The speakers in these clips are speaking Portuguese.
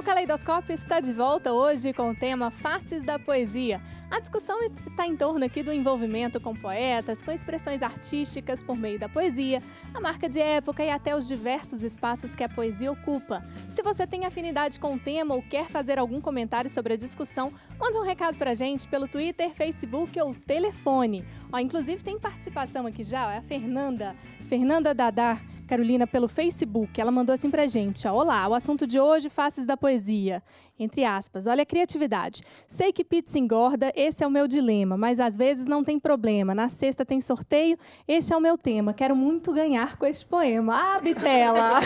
Caleidoscópio está de volta hoje com o tema Faces da Poesia. A discussão está em torno aqui do envolvimento com poetas, com expressões artísticas por meio da poesia, a marca de época e até os diversos espaços que a poesia ocupa. Se você tem afinidade com o tema ou quer fazer algum comentário sobre a discussão, mande um recado pra gente pelo Twitter, Facebook ou telefone. Inclusive tem participação aqui já, é a Fernanda Dadar Carolina pelo Facebook. Ela mandou assim pra gente, olá, o assunto de hoje, faces da poesia. Entre aspas, olha a criatividade. Sei que pizza engorda, esse é o meu dilema, mas às vezes não tem problema. Na sexta tem sorteio, este é o meu tema. Quero muito ganhar com este poema. Ah, Bitela!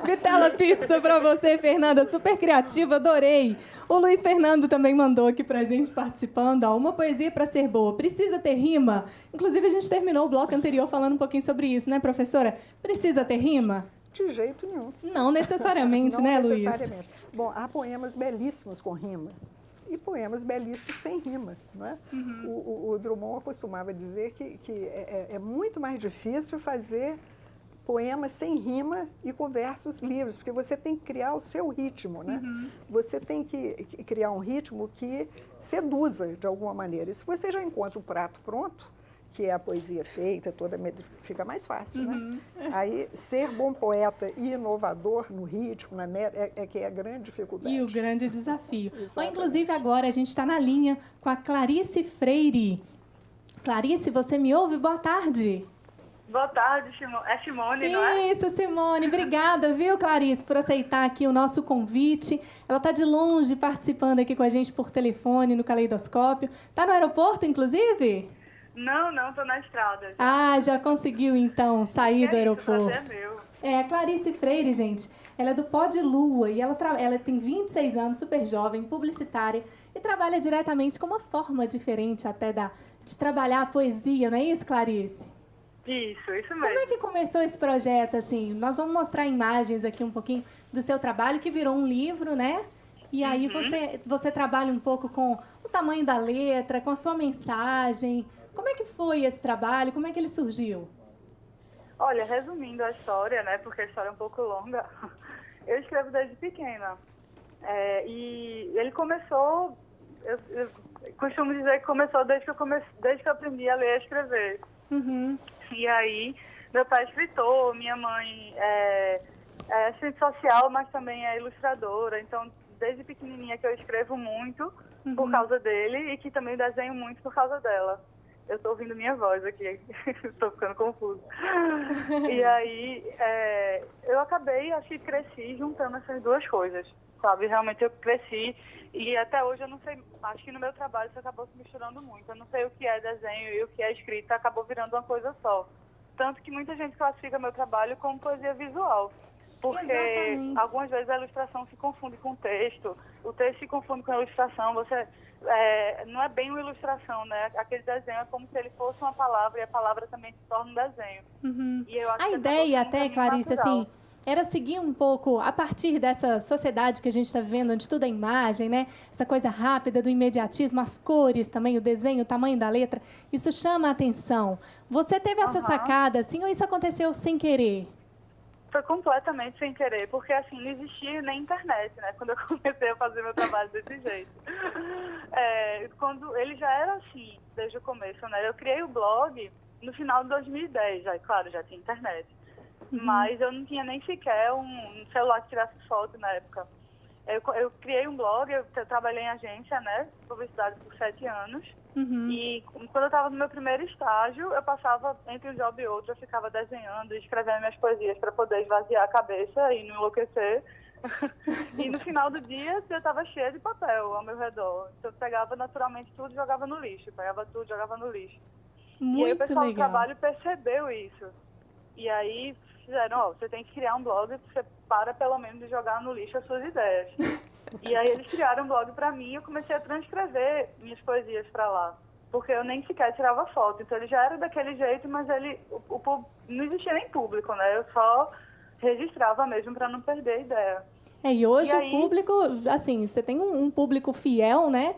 Bitela Pizza pra você, Fernanda, super criativa, adorei. O Luiz Fernando também mandou aqui pra gente participando, uma poesia pra ser boa. Precisa ter rima? Inclusive a gente terminou o bloco anterior falando um pouquinho sobre isso, né, professora? Precisa ter rima? De jeito nenhum. Não necessariamente, não né, Luiz? Não necessariamente. Bom, há poemas belíssimos com rima e poemas belíssimos sem rima, não é? O Drummond costumava dizer que é muito mais difícil fazer poemas sem rima e com versos livres, porque você tem que criar o seu ritmo, né? Você tem que criar um ritmo que seduza de alguma maneira. E se você já encontra o prato pronto, que é a poesia feita, fica mais fácil, né? Aí, ser bom poeta e inovador no ritmo, que é a grande dificuldade. E o grande desafio. Inclusive, agora a gente está na linha com a Clarice Freire. Clarice, você me ouve? Boa tarde. Boa tarde, é Simone, não é? Isso, Simone. Obrigada, viu, Clarice, por aceitar aqui o nosso convite. Ela está de longe participando aqui com a gente por telefone, no Caleidoscópio. Está no aeroporto, inclusive? Não, estou na estrada. Já conseguiu, então, sair do aeroporto. Isso, é meu. A Clarice Freire, gente, ela é do Pó de Lua e ela tem 26 anos, super jovem, publicitária e trabalha diretamente com uma forma diferente até de trabalhar a poesia, não é isso, Clarice? Isso mesmo. Como é que começou esse projeto, assim? Nós vamos mostrar imagens aqui um pouquinho do seu trabalho, que virou um livro, né? E aí você trabalha um pouco com o tamanho da letra, com a sua mensagem. Como é que foi esse trabalho? Como é que ele surgiu? Olha, resumindo a história, né, porque a história é um pouco longa, eu escrevo desde pequena. E ele começou, eu costumo dizer que começou desde que eu aprendi a ler e a escrever. E aí, meu pai é escritor, minha mãe é assistente social, mas também é ilustradora. Então, desde pequenininha que eu escrevo muito por causa dele e que também desenho muito por causa dela. Eu estou ouvindo minha voz aqui, estou ficando confusa. E aí, eu acho que cresci juntando essas duas coisas, sabe? Realmente eu cresci e até hoje eu não sei, acho que no meu trabalho isso acabou se misturando muito. Eu não sei o que é desenho e o que é escrita, acabou virando uma coisa só. Tanto que muita gente classifica meu trabalho como poesia visual. Porque algumas vezes a ilustração se confunde com o texto se confunde com a ilustração, não é bem uma ilustração, né? Aquele desenho é como se ele fosse uma palavra e a palavra também se torna um desenho. E eu acho a ideia até, Clarice, assim, era seguir um pouco, a partir dessa sociedade que a gente está vivendo, onde tudo é imagem, né? Essa coisa rápida do imediatismo, as cores também, o desenho, o tamanho da letra, isso chama a atenção. Você teve essa sacada, assim, ou isso aconteceu sem querer? Foi completamente sem querer, porque assim, não existia nem internet, né? Quando eu comecei a fazer meu trabalho desse jeito. Quando ele já era assim, desde o começo, né? Eu criei o blog no final de 2010, claro, já tinha internet. Mas eu não tinha nem sequer um celular que tirasse foto na época. Eu criei um blog, eu trabalhei em agência, né? Publicidade por 7 anos. E quando eu estava no meu primeiro estágio, eu passava entre um job e outro, eu ficava desenhando e escrevendo minhas poesias para poder esvaziar a cabeça e não enlouquecer. E no final do dia, eu estava cheia de papel ao meu redor. Então eu pegava naturalmente tudo e jogava no lixo. Pegava tudo e jogava no lixo. Muito e aí o pessoal legal. do trabalho percebeu isso. E aí fizeram, você tem que criar um blog, você para pelo menos de jogar no lixo as suas ideias. E aí eles criaram um blog para mim e eu comecei a transcrever minhas poesias para lá. Porque eu nem sequer tirava foto. Então ele já era daquele jeito, mas não existia nem público, né? Eu só registrava mesmo para não perder a ideia. E hoje o público, assim, você tem um público fiel, né?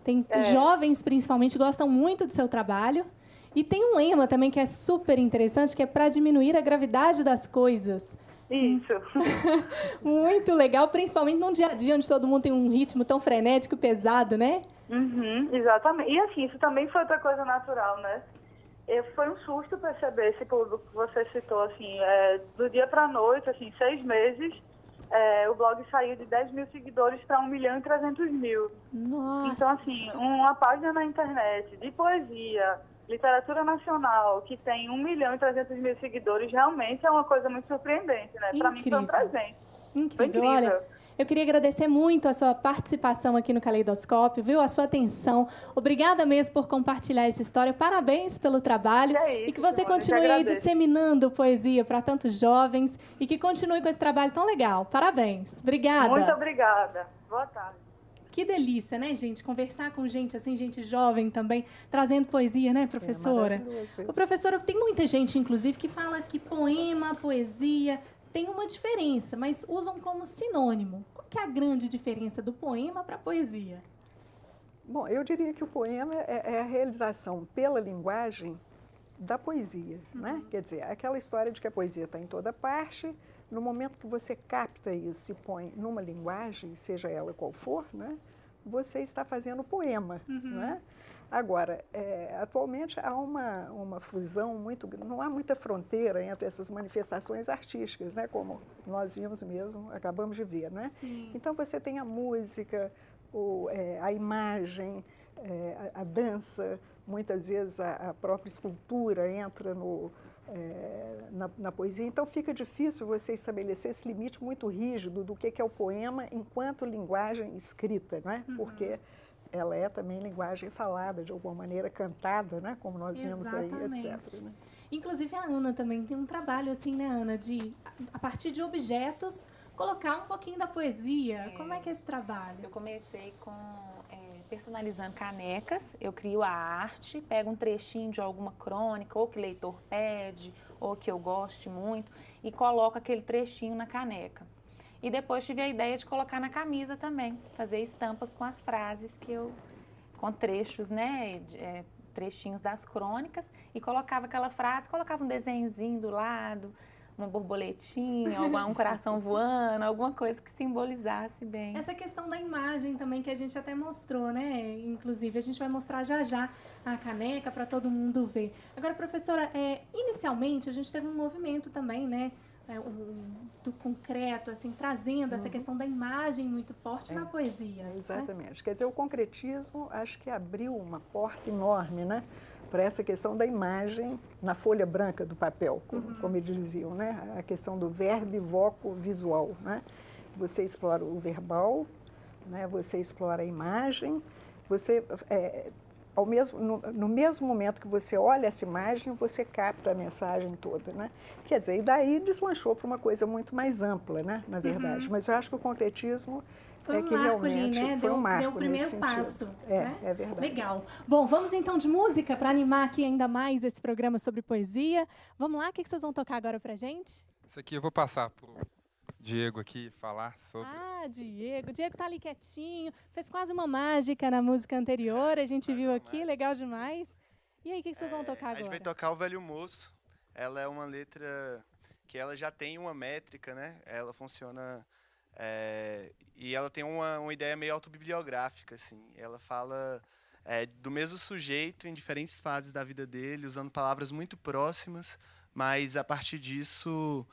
Tem jovens, principalmente, gostam muito do seu trabalho. E tem um lema também que é super interessante, que é para diminuir a gravidade das coisas. Isso. Muito legal, principalmente num dia a dia onde todo mundo tem um ritmo tão frenético e pesado, né? Uhum, exatamente. E assim, isso também foi outra coisa natural, né? Foi um susto perceber esse público que você citou, assim, do dia para a noite, assim, 6 meses, o blog saiu de 10 mil seguidores para 1.300.000. Nossa! Então, assim, uma página na internet de poesia, literatura nacional, que tem 1.300.000 seguidores, realmente é uma coisa muito surpreendente, né? Para mim foi um presente. Incrível. Olha, eu queria agradecer muito a sua participação aqui no Caleidoscópio, viu? A sua atenção. Obrigada mesmo por compartilhar essa história. Parabéns pelo trabalho. E que você continue aí disseminando poesia para tantos jovens e que continue com esse trabalho tão legal. Parabéns. Obrigada. Muito obrigada. Boa tarde. Que delícia, né, gente? Conversar com gente assim, gente jovem também, trazendo poesia, né, professora? Ô, professora, tem muita gente, inclusive, que fala que poema, poesia tem uma diferença, mas usam como sinônimo. Qual que é a grande diferença do poema para a poesia? Bom, eu diria que o poema é a realização pela linguagem da poesia, né? Quer dizer, aquela história de que a poesia está em toda parte, no momento que você capta isso e põe numa linguagem, seja ela qual for, né? Você está fazendo poema, né? Agora, atualmente há uma fusão muito grande, não há muita fronteira entre essas manifestações artísticas, né? Como nós vimos mesmo, acabamos de ver, né? Sim. Então você tem a música, a imagem, a dança, muitas vezes a própria escultura entra na poesia. Então fica difícil você estabelecer esse limite muito rígido do que é o poema enquanto linguagem escrita, né? Porque ela é também linguagem falada, de alguma maneira cantada, né? Como nós vimos aí, etc. Né? Inclusive a Ana também tem um trabalho assim, né, Ana, de, a partir de objetos, colocar um pouquinho da poesia. Como é que é esse trabalho? Eu comecei personalizando canecas, eu crio a arte, pego um trechinho de alguma crônica, ou que o leitor pede, ou que eu goste muito, e coloco aquele trechinho na caneca. E depois tive a ideia de colocar na camisa também, fazer estampas com as frases com trechos, né, trechinhos das crônicas, e colocava aquela frase, colocava um desenhozinho do lado, uma borboletinha, um coração voando, alguma coisa que simbolizasse bem. Essa questão da imagem também que a gente até mostrou, né? Inclusive, a gente vai mostrar já a caneca para todo mundo ver. Agora, professora, inicialmente a gente teve um movimento também, né? Do concreto, assim, trazendo essa questão da imagem muito forte na poesia. Exatamente. Né? Quer dizer, o concretismo acho que abriu uma porta enorme, né? Para essa questão da imagem na folha branca do papel, como eles diziam, né? A questão do verbo visual, né? Você explora o verbal, né? Você explora a imagem, você no mesmo momento que você olha essa imagem, você capta a mensagem toda, né? Quer dizer, e daí deslanchou para uma coisa muito mais ampla, né? Na verdade. Mas eu acho que o concretismo foi um marco ali, né? Foi um marco deu o primeiro passo. Né? É verdade. Legal. Bom, vamos então de música para animar aqui ainda mais esse programa sobre poesia. Vamos lá, o que vocês vão tocar agora pra gente? Isso aqui eu vou passar pro Diego aqui falar sobre. Diego. O Diego tá ali quietinho, fez quase uma mágica na música anterior, a gente viu aqui, legal demais. E aí, o que vocês vão tocar agora? A gente vai tocar O Velho Moço. Ela é uma letra que ela já tem uma métrica, né? Ela funciona... e ela tem uma ideia meio autobibliográfica, assim. Ela fala do mesmo sujeito em diferentes fases da vida dele, usando palavras muito próximas, mas a partir disso,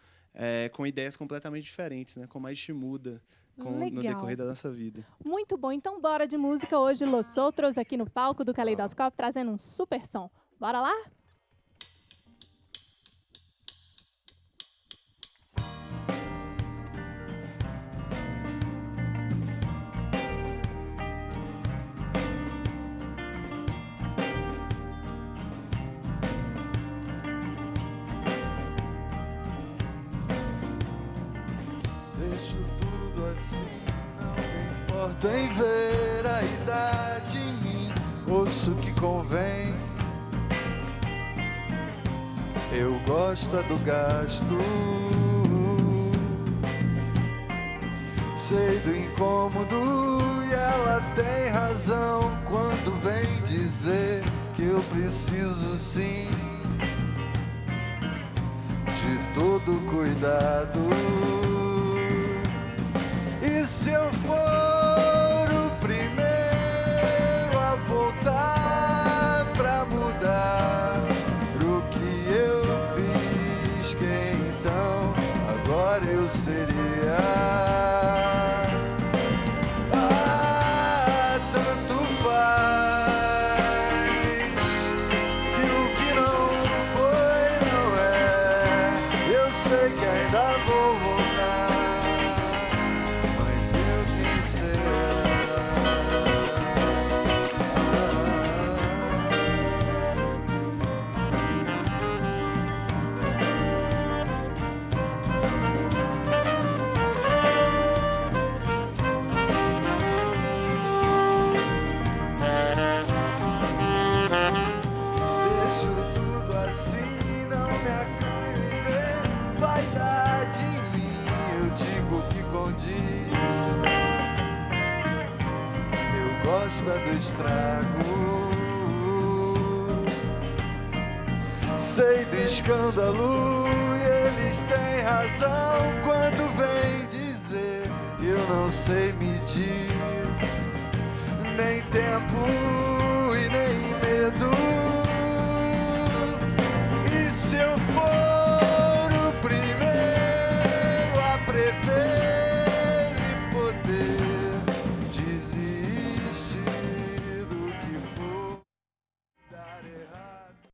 com ideias completamente diferentes, né? Como a gente muda no decorrer da nossa vida. Muito bom. Então, bora de música hoje. Los Outros aqui no palco do Caleidoscópio, trazendo um super som. Bora lá? Em ver a idade em mim, ouço que convém. Eu gosto do gasto, sei do incômodo e ela tem razão quando vem dizer que eu preciso sim de todo cuidado. E se eu for o primeiro a voltar pra mudar o que eu fiz, quem então agora eu seria? Ah, tanto faz, que o que não foi não é. Eu sei que ainda vou voltar, mas eu quem será? Deixo tudo assim, não me acanho em ver vaidade em mim. Eu digo que condiz. Eu gosto é do estrago. Sei do escândalo e eles têm razão quando vêm dizer que eu não sei medir nem tempo